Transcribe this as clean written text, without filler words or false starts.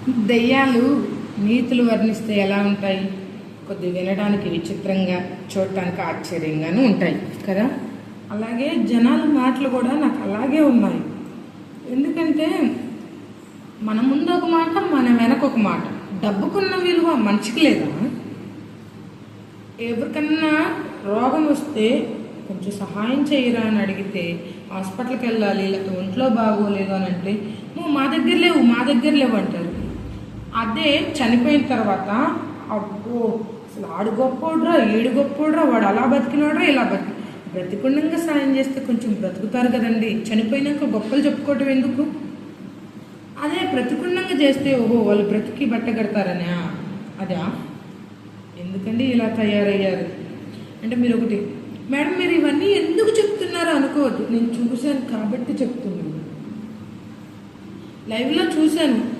దెయ్యాలు నీతులు వర్ణిస్తే ఎలా ఉంటాయి? కొద్ది వినడానికి విచిత్రంగా, చూడటానికి ఆశ్చర్యంగానూ ఉంటాయి కదా. అలాగే జనాల మాటలు కూడా నాకు అలాగే ఉన్నాయి. ఎందుకంటే మన ముందు ఒక మాట, మన వెనక ఒక మాట. డబ్బుకున్న విలువ మనిషికి లేదా? ఎవరికన్నా రోగం వస్తే కొంచెం సహాయం చేయరా అని అడిగితే, హాస్పిటల్కి వెళ్ళాలి లేకపోతే ఒంట్లో బాగోలేదు అని అంటే, నువ్వు మా దగ్గర లేవు అంటారు. అదే చనిపోయిన తర్వాత, అబ్బో అసలు ఆడు గొప్పోడ్రా, ఈడు గొప్పోడ్రా, వాడు అలా బతికినోడ్రా, ఇలా బ్రతికుండంగా సాయం చేస్తే కొంచెం బ్రతుకుతారు కదండి. చనిపోయినాక గొప్పలు చెప్పుకోవటం ఎందుకు? అదే బ్రతికుండంగా చేస్తే, ఓహో వాళ్ళు బ్రతికి బట్ట కడతారనా? అదా? ఎందుకండి ఇలా తయారయ్యారు? అంటే మీరు ఒకటి, మేడం మీరు ఇవన్నీ ఎందుకు చెప్తున్నారో అనుకోవద్దు. నేను చూశాను కాబట్టి చెప్తున్నాను. లైవ్లో చూశాను.